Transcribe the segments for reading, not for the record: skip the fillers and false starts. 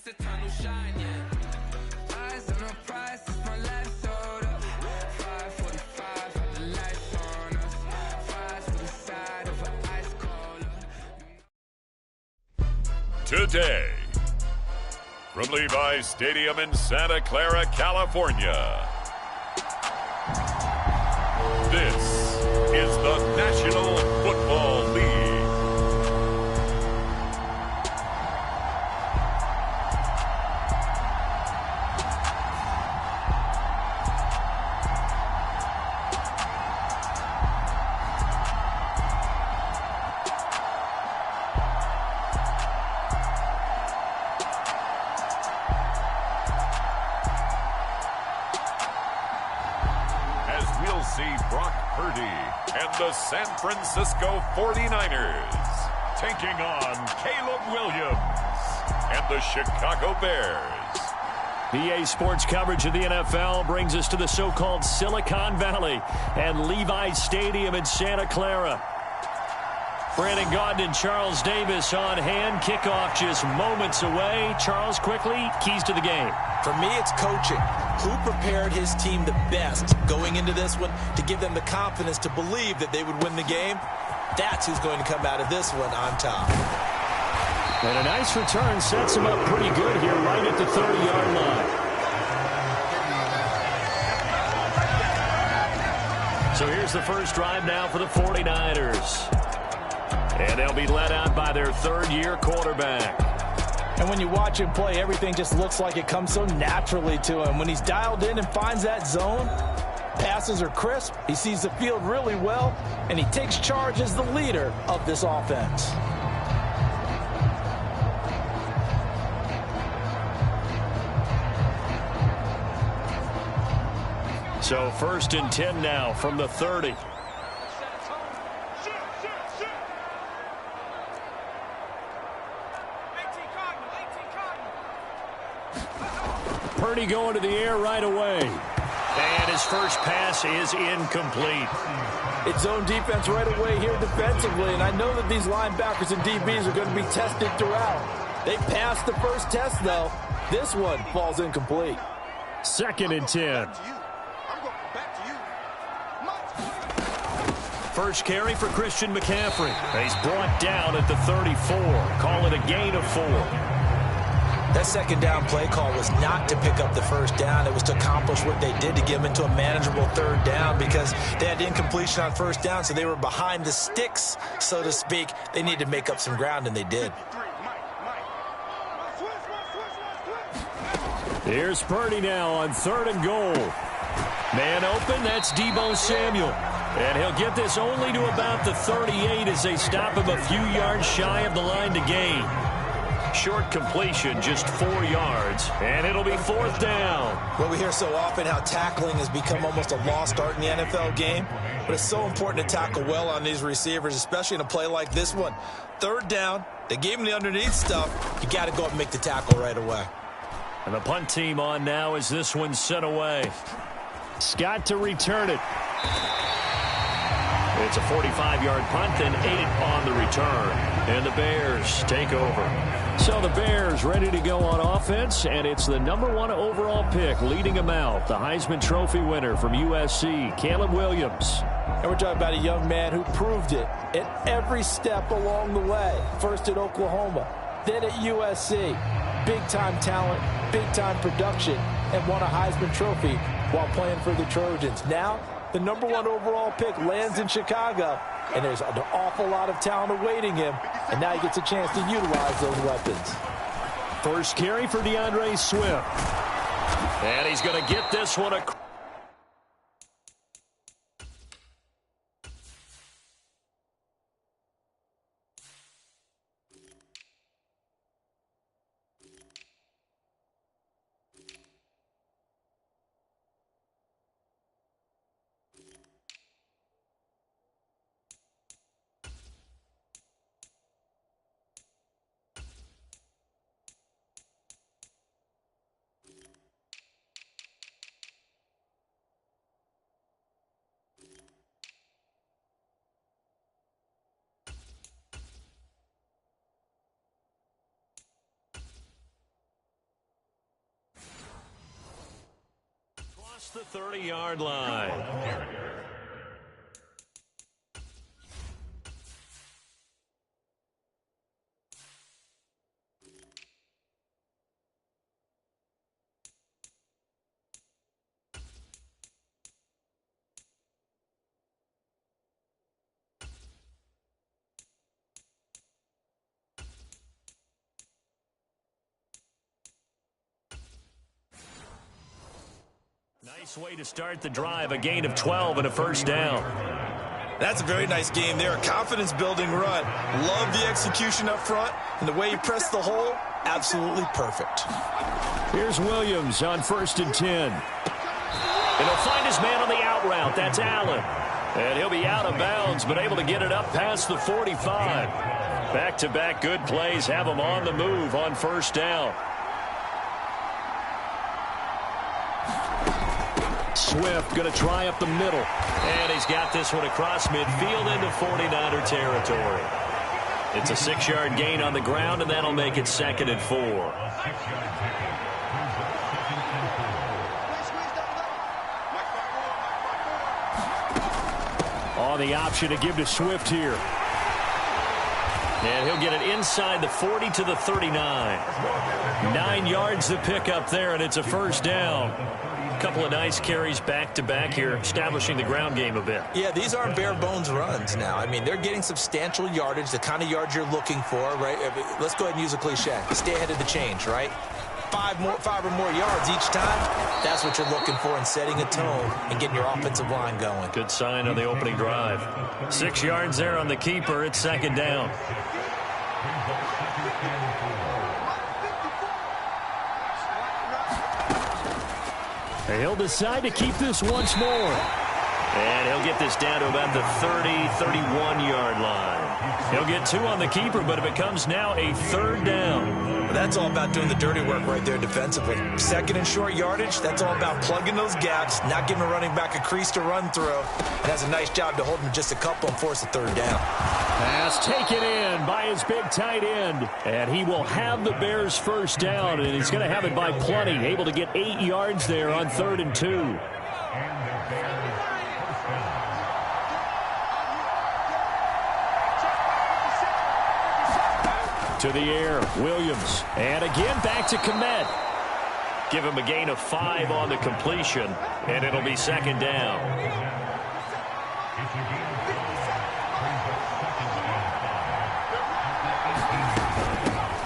the tunnel shine, yeah. Eyes on the prize, it's my last order. 5:45, had the lights on us. Fries with the side of an ice cola. Today, from Levi's Stadium in Santa Clara, California, this is the National Football League. We'll see Brock Purdy and the San Francisco 49ers taking on Caleb Williams and the Chicago Bears. PA Sports coverage of the NFL brings us to the so-called Silicon Valley and Levi's Stadium in Santa Clara. Brandon Gaudin and Charles Davis on hand. Kickoff just moments away. Charles, quickly, keys to the game. For me, it's coaching. Who prepared his team the best going into this one to give them the confidence to believe that they would win the game? That's who's going to come out of this one on top. And a nice return sets him up pretty good here right at the 30-yard line. So here's the first drive now for the 49ers. And they'll be led out by their third-year quarterback. And when you watch him play, everything just looks like it comes so naturally to him. When he's dialed in and finds that zone, passes are crisp, he sees the field really well, and he takes charge as the leader of this offense. So 1st and 10 now from the 30. Purdy going to the air right away. And his first pass is incomplete. It's zone defense right away here defensively, and I know that these linebackers and DBs are going to be tested throughout. They passed the first test, though. This one falls incomplete. 2nd and 10. First carry for Christian McCaffrey. He's brought down at the 34. Call it a gain of 4. That second down play call was not to pick up the first down. It was to accomplish what they did to get them into a manageable third down because they had incompletion on first down, so they were behind the sticks, so to speak. They needed to make up some ground, and they did. Here's Purdy now on 3rd and goal. Man open, that's Deebo Samuel. And he'll get this only to about the 38 as they stop him a few yards shy of the line to gain. Short completion, just 4 yards, and it'll be 4th down. Well, we hear so often how tackling has become almost a lost art in the NFL game, but it's so important to tackle well on these receivers, especially in a play like this one. 3rd down, they gave him the underneath stuff. You got to go up and make the tackle right away. And the punt team on now as this one's sent away. Scott to return it. It's a 45-yard punt and 8 on the return. And the Bears take over. So the Bears ready to go on offense, and it's the #1 overall pick leading them out, the Heisman Trophy winner from USC, Caleb Williams. And we're talking about a young man who proved it at every step along the way. First at Oklahoma, then at USC. Big-time talent, big-time production, and won a Heisman Trophy while playing for the Trojans. Now, the #1 overall pick lands in Chicago, and there's an awful lot of talent awaiting him, and now he gets a chance to utilize those weapons. First carry for DeAndre Swift. And he's going to get this one across. the 30-yard line. Nice way to start the drive, a gain of 12 and a first down. That's a very nice game there, a confidence-building run. Love the execution up front, and the way he pressed the hole, absolutely perfect. Here's Williams on 1st and 10. And he'll find his man on the out route. That's Allen. And he'll be out of bounds, but able to get it up past the 45. Back-to-back good plays have him on the move on 1st down. Swift going to try up the middle. And he's got this one across midfield into 49er territory. It's a 6-yard gain on the ground, and that'll make it 2nd and 4. On the option to give to Swift here. And he'll get it inside the 40 to the 39. 9 yards to pick up there, and it's a first down. A couple of nice carries back-to-back here, establishing the ground game a bit. Yeah, these aren't bare-bones runs now. I mean, they're getting substantial yardage, the kind of yards you're looking for, right? Let's go ahead and use a cliche. Stay ahead of the change, right? 5 or more yards each time, that's what you're looking for in setting a tone and getting your offensive line going. Good sign on the opening drive. 6 yards there on the keeper. It's 2nd down. He'll decide to keep this once more. And he'll get this down to about the 30, 31-yard line. He'll get 2 on the keeper, but it becomes now a 3rd down. Well, that's all about doing the dirty work right there defensively. 2nd and short yardage, that's all about plugging those gaps, not giving a running back a crease to run through. And has a nice job to hold him just a couple and force a 3rd down. Pass taken in by his big tight end. And he will have the Bears' first down, and he's going to have it by plenty. Able to get 8 yards there on 3rd and 2. To the air, Williams. And again back to Komet. Give him a gain of 5 on the completion, and it'll be 2nd down.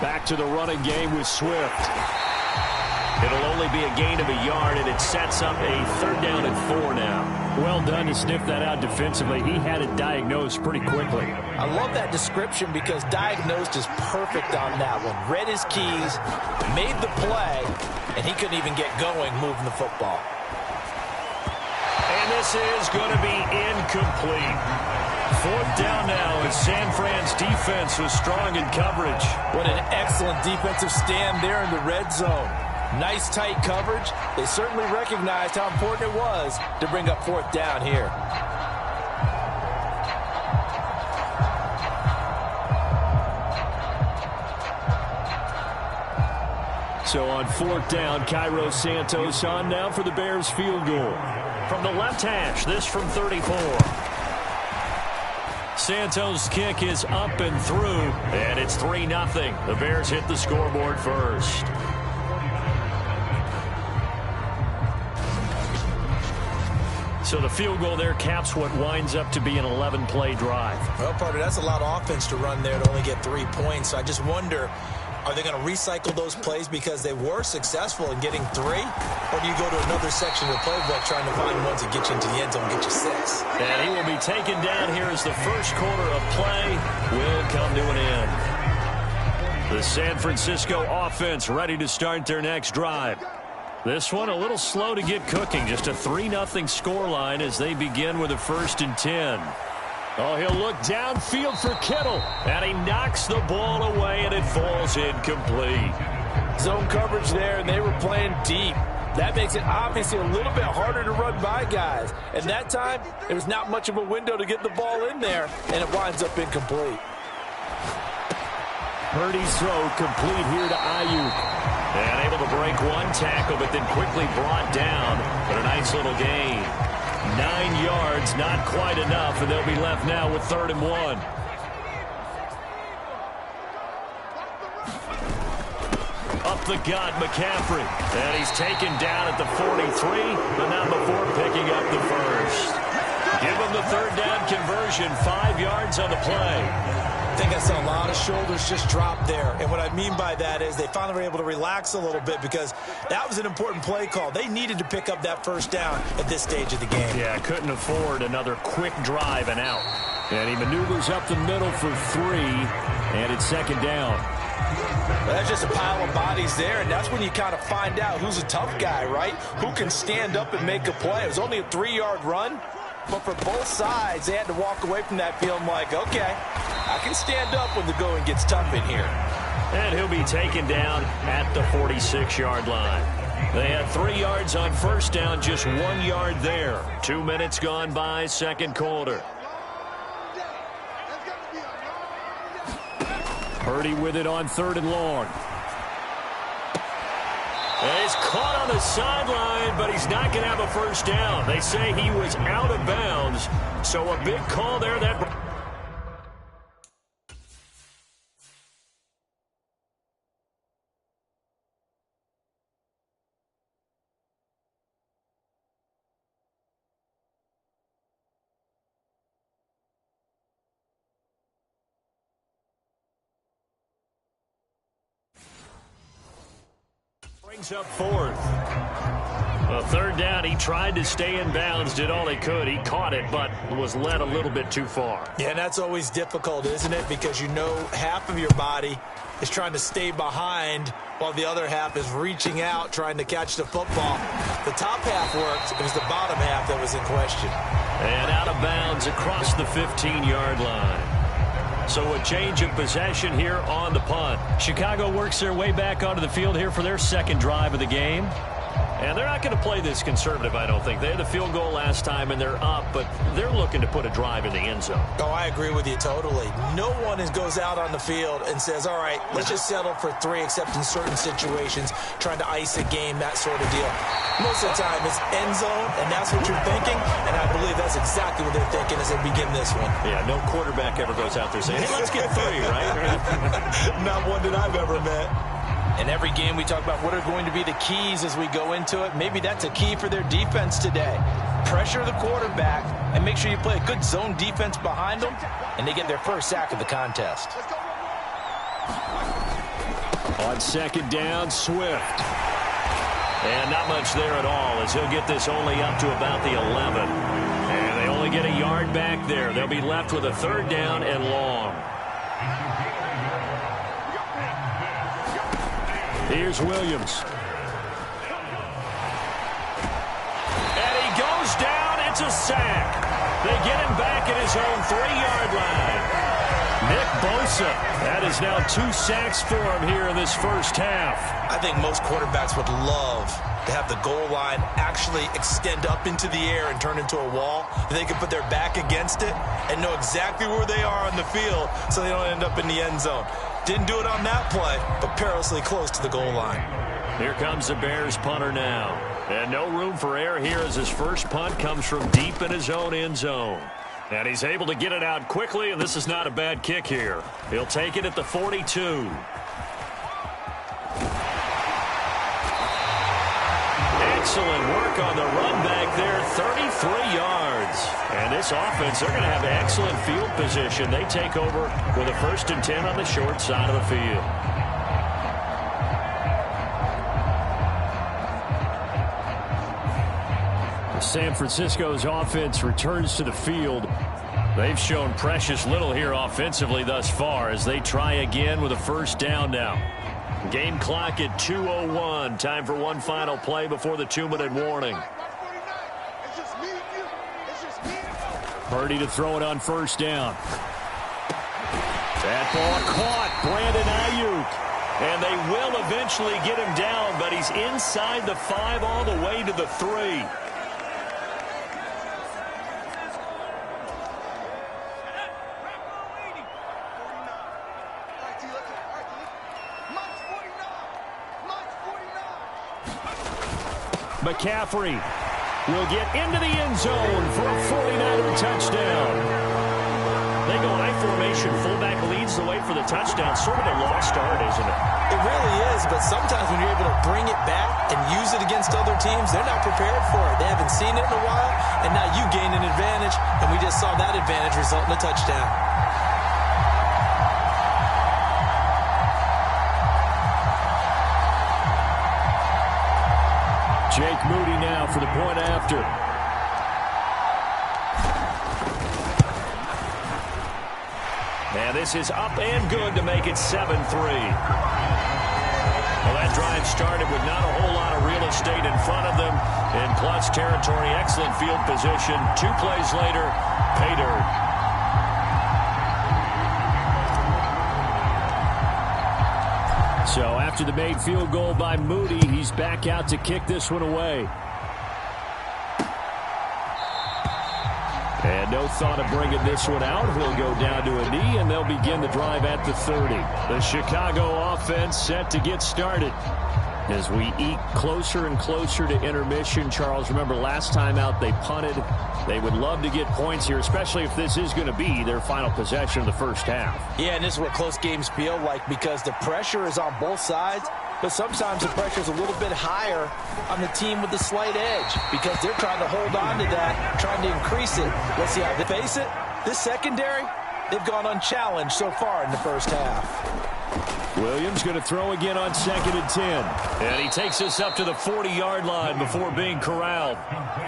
Back to the running game with Swift. It'll only be a gain of a yard, and it sets up a 3rd down and 4 now. Well done to sniff that out defensively. He had it diagnosed pretty quickly. I love that description because diagnosed is perfect on that one. Read his keys, made the play, and he couldn't even get going moving the football. And this is going to be incomplete. 4th down now as San Fran's defense was strong in coverage. What an excellent defensive stand there in the red zone. Nice tight coverage. They certainly recognized how important it was to bring up 4th down here. So on 4th down, Cairo Santos on now for the Bears field goal. From the left hash, this from 34. Santos' kick is up and through, and it's 3-0. The Bears hit the scoreboard first. So the field goal there caps what winds up to be an 11-play drive. Well, Parody, that's a lot of offense to run there to only get 3 points. So I just wonder, are they going to recycle those plays because they were successful in getting 3? Or do you go to another section of the playbook trying to find ones that get you into the end zone and get you 6? And he will be taken down here as the first quarter of play will come to an end. The San Francisco offense ready to start their next drive. This one a little slow to get cooking. Just a 3-0 scoreline as they begin with a 1st and 10. Oh, he'll look downfield for Kittle. And he knocks the ball away, and it falls incomplete. Zone coverage there, and they were playing deep. That makes it obviously a little bit harder to run by guys. And that time, there was not much of a window to get the ball in there, and it winds up incomplete. Purdy's throw complete here to Ayuk. And able to break one tackle, but then quickly brought down. But a nice little gain. 9 yards, not quite enough, and they'll be left now with 3rd and 1. Up the gut, McCaffrey. And he's taken down at the 43, but not before picking up the first. Give him the 3rd down conversion, 5 yards on the play. I think I saw a lot of shoulders just drop there. And what I mean by that is they finally were able to relax a little bit because that was an important play call. They needed to pick up that 1st down at this stage of the game. Yeah, couldn't afford another quick drive and out. And he maneuvers up the middle for 3, and it's 2nd down. Well, that's just a pile of bodies there, and that's when you kind of find out who's a tough guy, right? Who can stand up and make a play. It was only a 3-yard run, but for both sides, they had to walk away from that feeling like, okay, I can stand up when the going gets tough in here. And he'll be taken down at the 46-yard line. They had 3 yards on 1st down, just 1 yard there. 2 minutes gone by, 2nd quarter. Parody with it on 3rd and long. And he's caught on the sideline, but he's not going to have a 1st down. They say he was out of bounds, so a big call there. That brings up 4th. Well, 3rd down, he tried to stay in bounds, did all he could. He caught it, but was led a little bit too far. Yeah, and that's always difficult, isn't it? Because you know half of your body is trying to stay behind while the other half is reaching out, trying to catch the football. The top half worked. It was the bottom half that was in question. And out of bounds across the 15-yard line. So a change of possession here on the punt. Chicago works their way back onto the field here for their 2nd drive of the game. And they're not going to play this conservative, I don't think. They had the field goal last time, and they're up, but they're looking to put a drive in the end zone. Oh, I agree with you totally. No one goes out on the field and says, all right, let's just settle for 3, except in certain situations, trying to ice a game, that sort of deal. Most of the time, it's end zone, and that's what you're thinking, and I believe that's exactly what they're thinking as they begin this one. Yeah, no quarterback ever goes out there saying, hey, let's get 3, right? Not one that I've ever met. In every game, we talk about what are going to be the keys as we go into it. Maybe that's a key for their defense today. Pressure the quarterback and make sure you play a good zone defense behind them, and they get their 1st sack of the contest. On 2nd down, Swift. And not much there at all as he'll get this only up to about the 11. And they only get a yard back there. They'll be left with a 3rd down and long. Here's Williams. And he goes down. It's a sack. They get him back at his own 3-yard line. Nick Bosa. That is now 2 sacks for him here in this 1st half. I think most quarterbacks would love to have the goal line actually extend up into the air and turn into a wall. They can put their back against it and know exactly where they are on the field so they don't end up in the end zone. Didn't do it on that play, but perilously close to the goal line. Here comes the Bears punter now. And no room for error here as his first punt comes from deep in his own end zone. And he's able to get it out quickly, and this is not a bad kick here. He'll take it at the 42. Excellent work on the run back there, 33 yards. And this offense, they're going to have excellent field position. They take over with a 1st and 10 on the short side of the field. San Francisco's offense returns to the field. They've shown precious little here offensively thus far as they try again with a 1st down now. Game clock at 2:01. Time for one final play before the 2-minute warning. Parody to throw it on 1st down. That ball caught. Brandon Ayuk. And they will eventually get him down, but he's inside the 5 all the way to the 3. McCaffrey will get into the end zone for a 49er touchdown. They go high formation. Fullback leads the way for the touchdown. Sort of a lost art, isn't it? It really is, but sometimes when you're able to bring it back and use it against other teams, they're not prepared for it. They haven't seen it in a while, and now you gain an advantage, and we just saw that advantage result in a touchdown. Jake Moody now for the point after. And this is up and good to make it 7-3. Well, that drive started with not a whole lot of real estate in front of them. In clutch territory, excellent field position. 2 plays later, pay dirt. So after the made field goal by Moody, he's back out to kick this one away. And no thought of bringing this one out. He'll go down to a knee, and they'll begin the drive at the 30. The Chicago offense set to get started. As we eke closer and closer to intermission, Charles, remember last time out they punted. They would love to get points here, especially if this is going to be their final possession of the first half. Yeah, and this is what close games feel like because the pressure is on both sides, but sometimes the pressure is a little bit higher on the team with the slight edge because they're trying to hold on to that, trying to increase it. Let's see how they face it. This secondary, they've gone unchallenged so far in the first half. Williams going to throw again on 2nd and 10. And he takes us up to the 40-yard line before being corralled.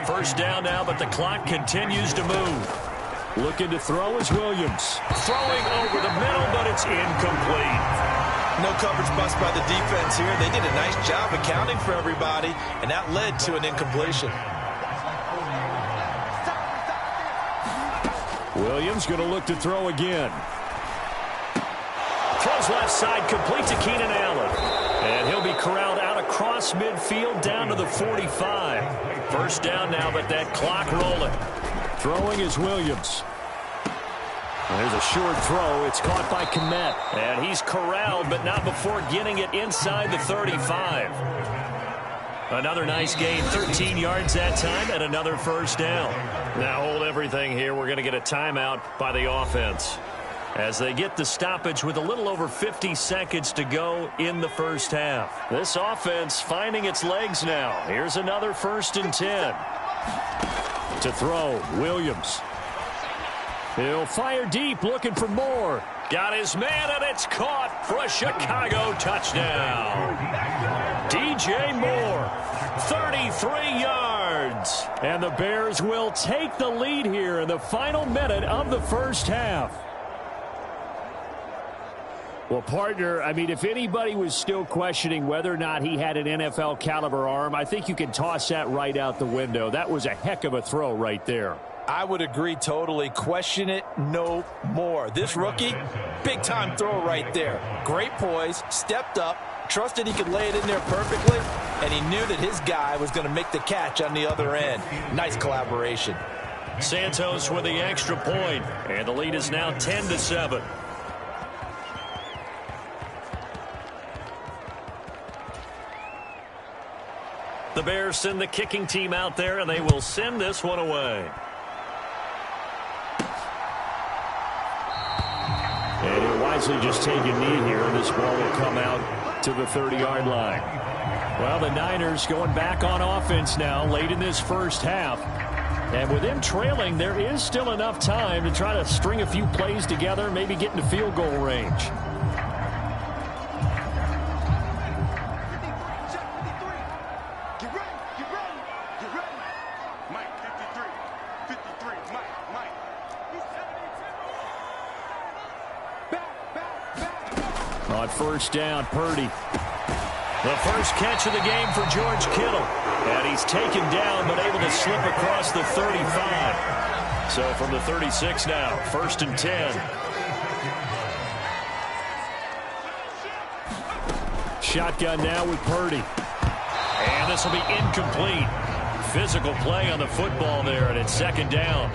First down now, but the clock continues to move. Looking to throw is Williams. Throwing over the middle, but it's incomplete. No coverage bust by the defense here. They did a nice job accounting for everybody, and that led to an incompletion. Williams going to look to throw again. Throws left side, complete to Keenan Allen. And he'll be corralled out across midfield down to the 45. First down now, but that clock rolling. Throwing is Williams. There's a short throw. It's caught by Kmet. And he's corralled, but not before getting it inside the 35. Another nice gain, 13 yards that time, and another first down. Now hold everything here. We're going to get a timeout by the offense as they get the stoppage with a little over 50 seconds to go in the first half. This offense finding its legs now. Here's another 1st and 10. To throw, Williams. He'll fire deep, looking for more. Got his man, and it's caught for a Chicago touchdown. DJ Moore, 33 yards. And the Bears will take the lead here in the final minute of the first half. Well, partner, I mean, if anybody was still questioning whether or not he had an NFL caliber arm, I think you can toss that right out the window. That was a heck of a throw right there. I would agree totally. Question it no more. This rookie, big-time throw right there. Great poise, stepped up, trusted he could lay it in there perfectly, and he knew that his guy was going to make the catch on the other end. Nice collaboration. Santos with the extra point, and the lead is now 10-7. The Bears send the kicking team out there, and they will send this one away. And he'll wisely just take a knee here, and this ball will come out to the 30-yard line. Well, the Niners going back on offense now late in this first half. And with them trailing, there is still enough time to try to string a few plays together, maybe get into field goal range. On first down, Parody. The first catch of the game for George Kittle. And he's taken down, but able to slip across the 35. So from the 36 now, 1st and 10. Shotgun now with Parody. And this will be incomplete. Physical play on the football there, and it's 2nd down.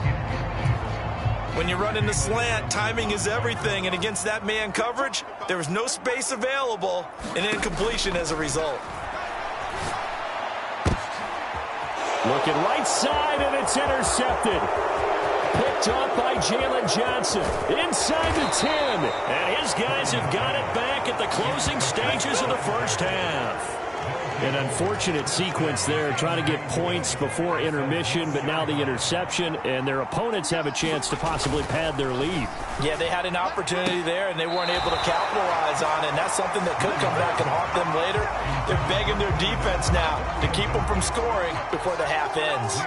When you run in the slant, timing is everything, and against that man coverage, there was no space available, and incompletion as a result. Looking right side, and it's intercepted. Picked up by Jalen Johnson. Inside the 10. And his guys have got it back at the closing stages of the first half. An unfortunate sequence there, trying to get points before intermission, but now the interception, and their opponents have a chance to possibly pad their lead. Yeah, they had an opportunity there, and they weren't able to capitalize on it, and that's something that could come back and haunt them later. They're begging their defense now to keep them from scoring before the half ends.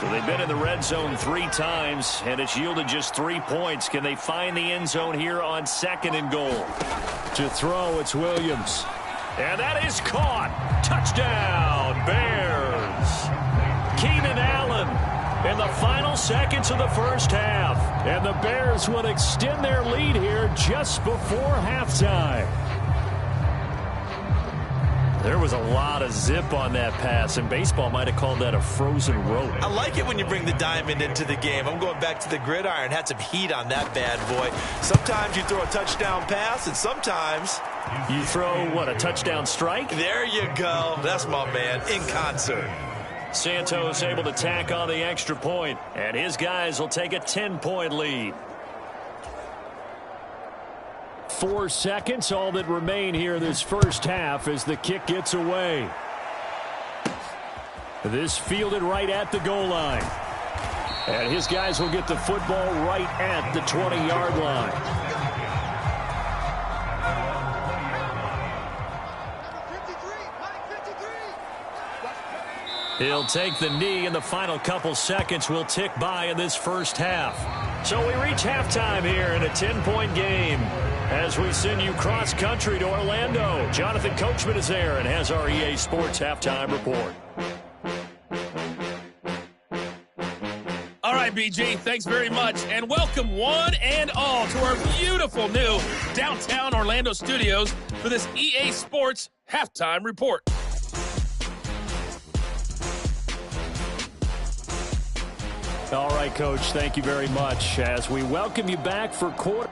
So they've been in the red zone 3 times, and it's yielded just 3 points. Can they find the end zone here on 2nd and goal? To throw, it's Williams. And that is caught. Touchdown, Bears. Keenan Allen in the final seconds of the first half. And the Bears will extend their lead here just before halftime. There was a lot of zip on that pass, and baseball might have called that a frozen rope. I like it when you bring the diamond into the game. I'm going back to the gridiron. Had some heat on that bad boy. Sometimes you throw a touchdown pass, and sometimes you throw, what, a touchdown strike? There you go. That's my man, in concert. Santos able to tack on the extra point, and his guys will take a 10-point lead. 4 seconds, all that remain here this first half as the kick gets away. This fielded right at the goal line. And his guys will get the football right at the 20-yard line. He'll take the knee, and the final couple seconds will tick by in this first half. So we reach halftime here in a 10-point game as we send you cross-country to Orlando. Jonathan Coachman is there and has our EA Sports halftime report. All right, BG, thanks very much, and welcome one and all to our beautiful new downtown Orlando studios for this EA Sports halftime report. All right, Coach, thank you very much as we welcome you back for quarter.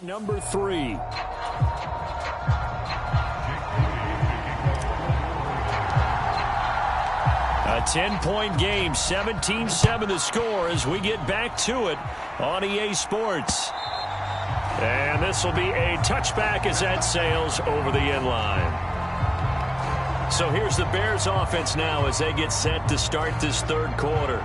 Number 3. A 10-point game, 17-7 the score as we get back to it on EA Sports. And this will be a touchback as that sails over the end line. So here's the Bears offense now as they get set to start this third quarter.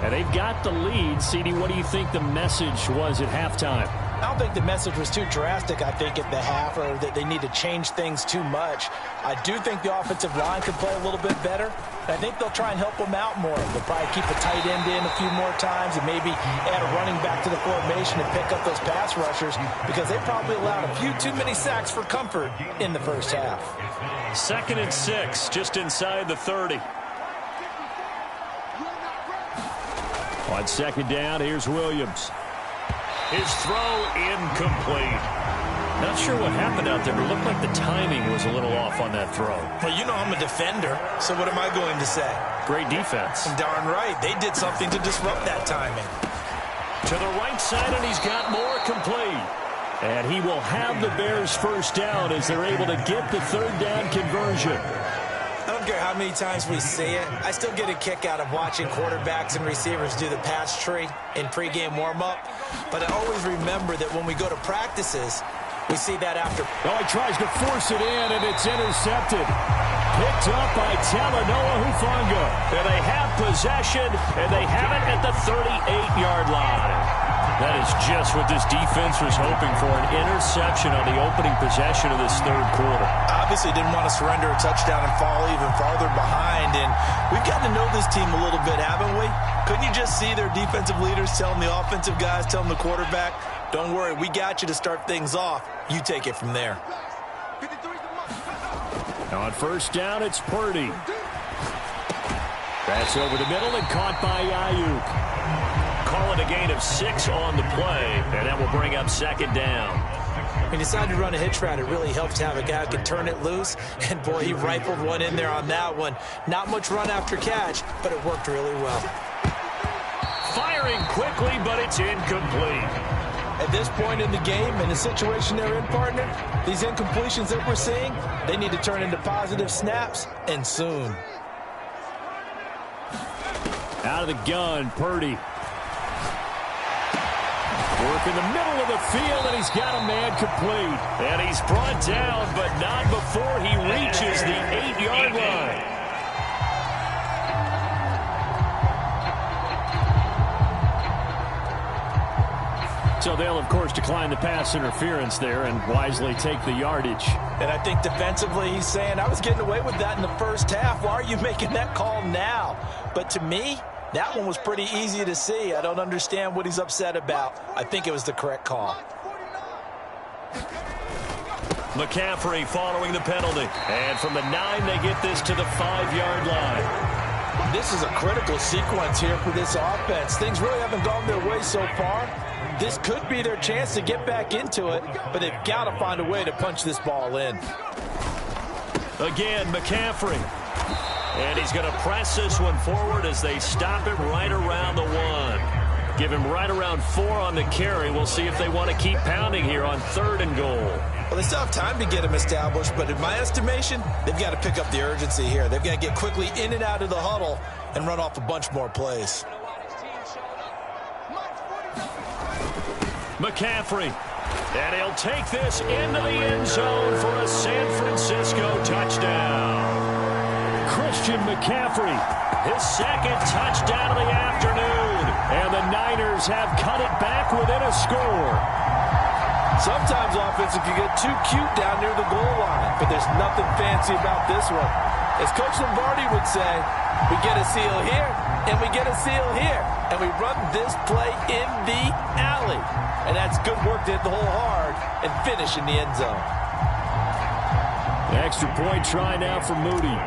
And they've got the lead. CD, what do you think the message was at halftime? I don't think the message was too drastic, I think, at the half, or that they need to change things too much. I do think the offensive line could play a little bit better. I think they'll try and help them out more. They'll probably keep a tight end in a few more times and maybe add a running back to the formation and pick up those pass rushers because they probably allowed a few too many sacks for comfort in the first half. 2nd and 6, just inside the 30. On 2nd down, here's Williams. His throw incomplete. Not sure what happened out there, but it looked like the timing was a little off on that throw. Well, you know I'm a defender, so what am I going to say? Great defense. Darn right. They did something to disrupt that timing. To the right side, and he's got more complete. And he will have the Bears first down as they're able to get the 3rd down conversion. I don't care how many times we see it. I still get a kick out of watching quarterbacks and receivers do the pass tree in pregame warm-up. But I always remember that when we go to practices, we see that after. Oh, he tries to force it in, and it's intercepted. picked up by Talanoa Hufanga. And they have possession, and they have it at the 38-yard line. That is just what this defense was hoping for, an interception on the opening possession of this third quarter. Obviously didn't want to surrender a touchdown and fall even farther behind, and we've gotten to know this team a little bit, haven't we? Couldn't you just see their defensive leaders telling the offensive guys, telling the quarterback, don't worry, we got you to start things off. You take it from there. On first down, it's Parody. That's over the middle and caught by Ayuk. Call it a gain of 6 on the play, and that will bring up second down. When you decide to run a hitch route, it really helps to have a guy who can turn it loose. And, boy, he rifled one in there on that one. Not much run after catch, but it worked really well. Firing quickly, but it's incomplete. At this point in the game, in the situation they're in, partner, these incompletions that we're seeing, they need to turn into positive snaps, and soon. Out of the gun, Parody. Work in the middle of the field, and he's got a man complete. And he's brought down, but not before he reaches the 8-yard line. So they'll, of course, decline the pass interference there and wisely take the yardage. And I think defensively he's saying, I was getting away with that in the first half. Why are you making that call now? But to me, that one was pretty easy to see. I don't understand what he's upset about. I think it was the correct call. McCaffrey following the penalty. And from the 9, they get this to the 5-yard line. This is a critical sequence here for this offense. Things really haven't gone their way so far. This could be their chance to get back into it, but they've got to find a way to punch this ball in. Again, McCaffrey. And he's going to press this one forward as they stop it right around the 1. Give him right around 4 on the carry. We'll see if they want to keep pounding here on 3rd and goal. Well, they still have time to get him established, but in my estimation, they've got to pick up the urgency here. They've got to get quickly in and out of the huddle and run off a bunch more plays. McCaffrey. And he'll take this into the end zone for a San Francisco touchdown. Christian McCaffrey, his second touchdown of the afternoon. And the Niners have cut it back within a score. Sometimes offenses can get too cute down near the goal line, but there's nothing fancy about this one. As Coach Lombardi would say, we get a seal here, and we get a seal here, and we run this play in the alley. And that's good work to hit the hole hard and finish in the end zone. The extra point try now for Moody.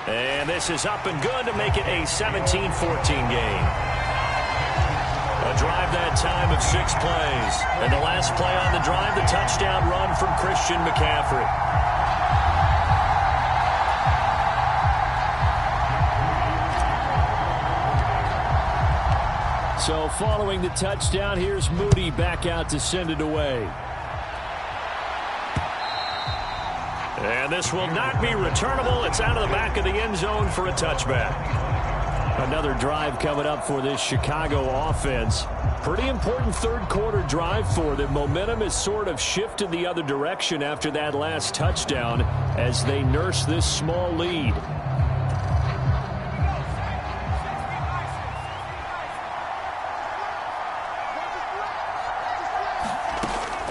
And this is up and good to make it a 17-14 game. A drive that time of 6 plays. And the last play on the drive, the touchdown run from Christian McCaffrey. So following the touchdown, here's Moody back out to send it away. And this will not be returnable. It's out of the back of the end zone for a touchback. Another drive coming up for this Chicago offense. Pretty important third quarter drive for them. Momentum has sort of shifted the other direction after that last touchdown as they nurse this small lead.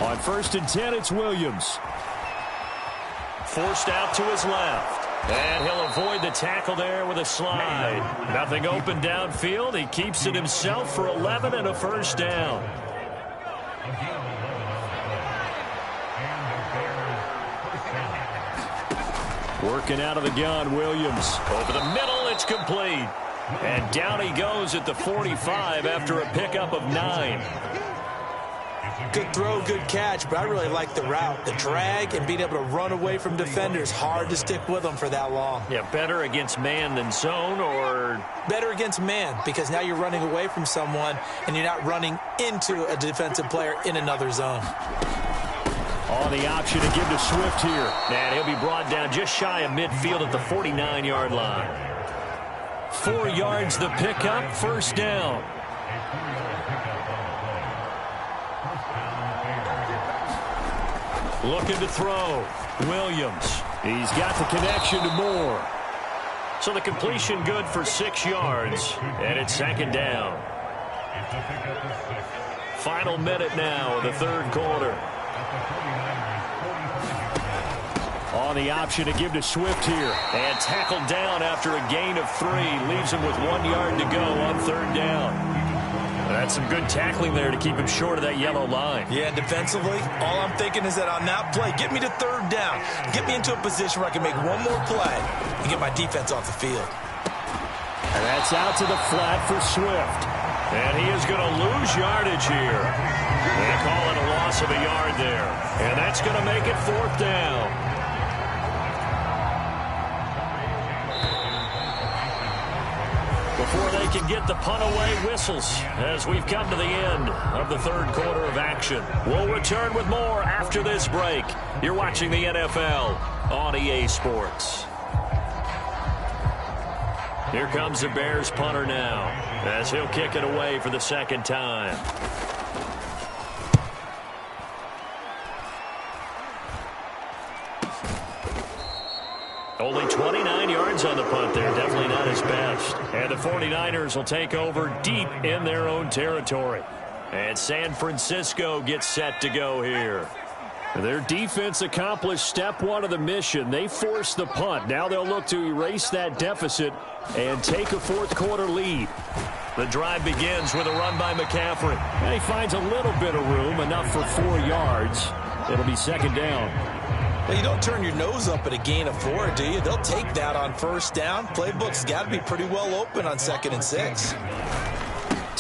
On 1st and 10, it's Williams. Forced out to his left. And he'll avoid the tackle there with a slide. Nothing open downfield. He keeps it himself for 11 and a first down. Working out of the gun, Williams. Over the middle, it's complete. And down he goes at the 45 after a pickup of 9. Good throw, good catch, but I really like the route. The drag and being able to run away from defenders. Hard to stick with them for that long. Yeah, better against man than zone, or? Better against man, because now you're running away from someone and you're not running into a defensive player in another zone. On the option to give to Swift here. And he'll be brought down just shy of midfield at the 49-yard line. 4 yards the pickup, first down. Looking to throw. Williams. He's got the connection to Moore. So the completion good for 6 yards, and it's second down. Final minute now of the third quarter. On the option to give to Swift here. And tackled down after a gain of 3. Leaves him with 1 yard to go on third down. That's some good tackling there to keep him short of that yellow line. Yeah, and defensively, all I'm thinking is that on that play, get me to third down. Get me into a position where I can make one more play and get my defense off the field. And that's out to the flat for Swift. And he is going to lose yardage here. They call it a loss of a yard there. And that's going to make it fourth down. Before they can get the punt away, whistles as we've come to the end of the third quarter of action. We'll return with more after this break. You're watching the NFL on EA Sports. Here comes the Bears punter now as he'll kick it away for the second time. Only 29 yards on the punt there. Definitely not his best. And the 49ers will take over deep in their own territory. And San Francisco gets set to go here. Their defense accomplished step 1 of the mission. They forced the punt. Now they'll look to erase that deficit and take a fourth quarter lead. The drive begins with a run by McCaffrey. And he finds a little bit of room, enough for 4 yards. It'll be second down. Well, you don't turn your nose up at a gain of 4, do you? They'll take that on first down. Playbook's got to be pretty well open on 2nd and 6.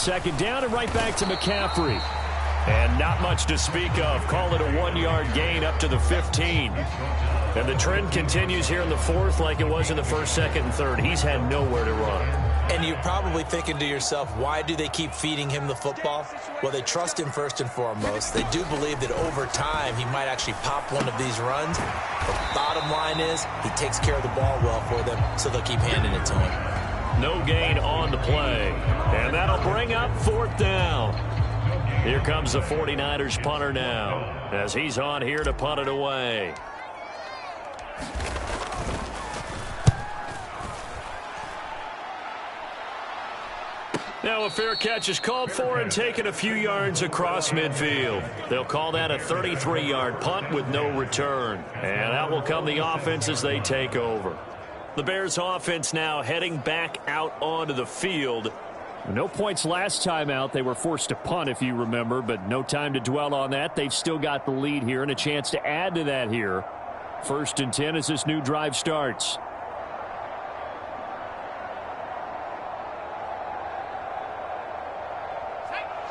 Second down and right back to McCaffrey. And not much to speak of. Call it a 1-yard gain up to the 15. And the trend continues here in the fourth like it was in the first, second, and third. He's had nowhere to run. And you're probably thinking to yourself, why do they keep feeding him the football? Well, they trust him first and foremost. They do believe that over time he might actually pop one of these runs. The bottom line is he takes care of the ball well for them, so they'll keep handing it to him. No gain on the play. And that'll bring up fourth down. Here comes the 49ers punter now as he's on here to punt it away. Now a fair catch is called for and taken a few yards across midfield. They'll call that a 33-yard punt with no return. And out will come the offense as they take over. The Bears offense now heading back out onto the field. No points last time out. They were forced to punt, if you remember, but no time to dwell on that. They've still got the lead here and a chance to add to that here. 1st and 10 as this new drive starts.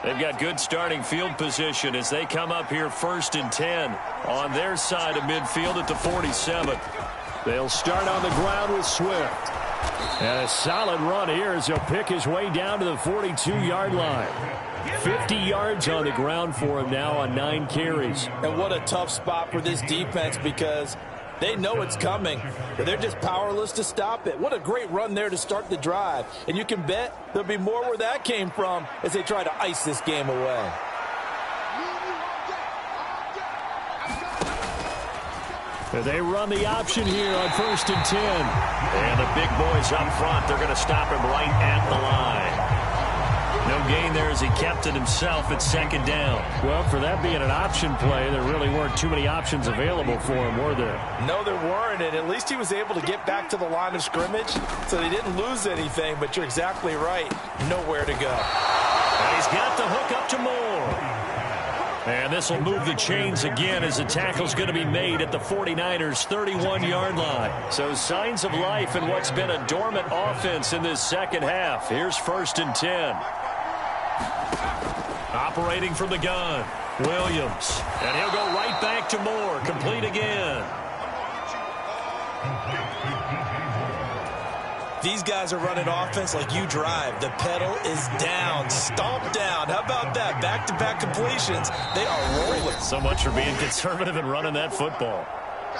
They've got good starting field position as they come up here 1st and 10 on their side of midfield at the 47. They'll start on the ground with Swift. And a solid run here as he'll pick his way down to the 42-yard line. 50 yards on the ground for him now on 9 carries. And what a tough spot for this defense because they know it's coming, but they're just powerless to stop it. What a great run there to start the drive. And you can bet there'll be more where that came from as they try to ice this game away. They run the option here on 1st and 10. And the big boys up front, they're going to stop him right at the line. No gain there as he kept it himself at 2nd down. Well, for that being an option play, there really weren't too many options available for him, were there? No, there weren't, and at least he was able to get back to the line of scrimmage, so they didn't lose anything, but you're exactly right. Nowhere to go. And he's got the hook up to Moore. And this will move the chains again as the tackle's going to be made at the 49ers' 31-yard line. So signs of life in what's been a dormant offense in this second half. Here's 1st and 10. Operating from the gun, Williams. And he'll go right back to Moore. Complete again. These guys are running offense like you drive. The pedal is down, stomp down. How about that? Back-to-back completions. They are rolling. So much for being conservative and running that football.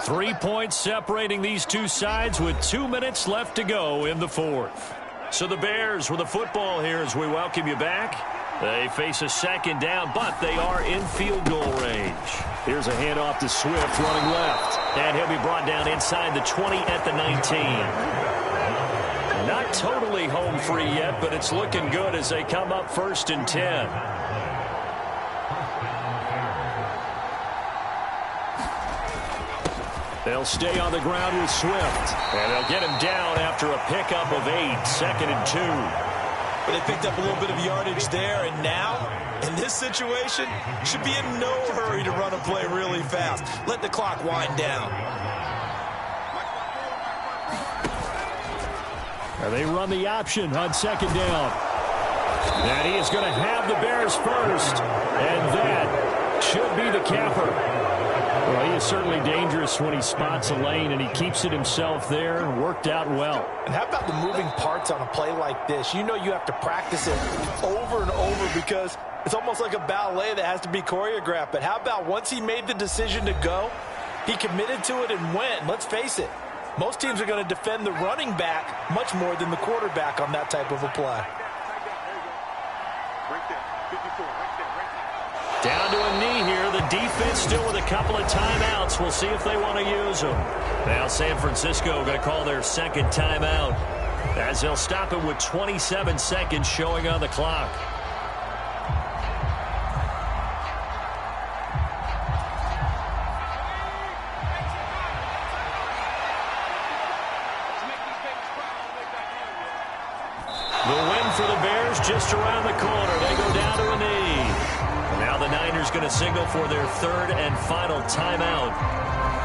3 points separating these two sides with 2 minutes left to go in the fourth. So the Bears with the football here as we welcome you back. They face a second down, but they are in field goal range. Here's a handoff to Swift running left. And he'll be brought down inside the 20 at the 19. Not totally home free yet, but it's looking good as they come up 1st and 10. They'll stay on the ground with Swift. And they'll get him down after a pickup of 8, 2nd and 2. But they picked up a little bit of yardage there, and now, in this situation, should be in no hurry to run a play really fast. Let the clock wind down. They run the option on 2nd down. And he is going to have the Bears first. And that should be the capper. Well, he is certainly dangerous when he spots a lane, and he keeps it himself there. Worked out well. And how about the moving parts on a play like this? You know you have to practice it over and over because it's almost like a ballet that has to be choreographed. But how about once he made the decision to go, he committed to it and went. Let's face it, most teams are going to defend the running back much more than the quarterback on that type of a play. Down to a knee here. The defense still with a couple of timeouts. We'll see if they want to use them. Now San Francisco going to call their 2nd timeout as they'll stop it with 27 seconds showing on the clock. The win for the Bears just around the corner. They go down to a knee. Now the Niners going to signal for their 3rd and final timeout.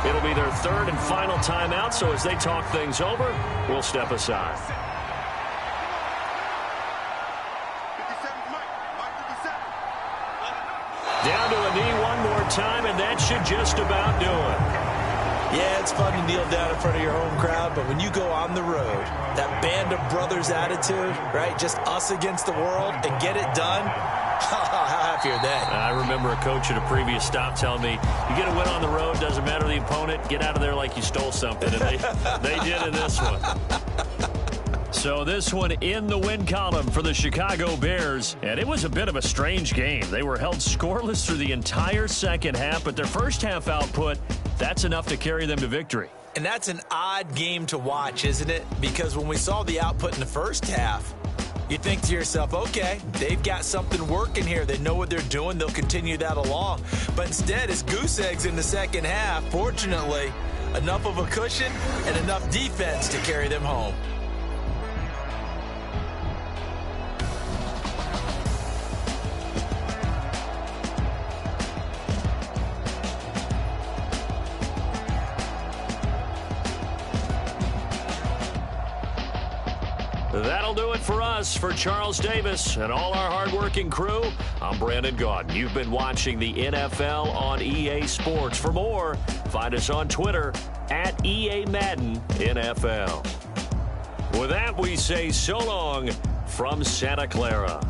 It'll be their 3rd and final timeout, so as they talk things over, we'll step aside. Down to a knee one more time, and that should just about do it. Yeah, it's fun to kneel down in front of your home crowd, but when you go on the road, that band of brothers attitude, right, just us against the world, and get it done, how happy are they? I remember a coach at a previous stop telling me, you get a win on the road, doesn't matter the opponent, get out of there like you stole something, and they did in this one. So this one in the win column for the Chicago Bears, and it was a bit of a strange game. They were held scoreless through the entire second half, but their first half output, that's enough to carry them to victory. And that's an odd game to watch, isn't it? Because when we saw the output in the first half, you think to yourself, okay, they've got something working here. They know what they're doing. They'll continue that along. But instead, it's goose eggs in the second half. Fortunately, enough of a cushion and enough defense to carry them home. That'll do it for us. For Charles Davis and all our hardworking crew, I'm Brandon Gaudin. You've been watching the NFL on EA Sports. For more, find us on Twitter at EA Madden NFL. With that, we say so long from Santa Clara.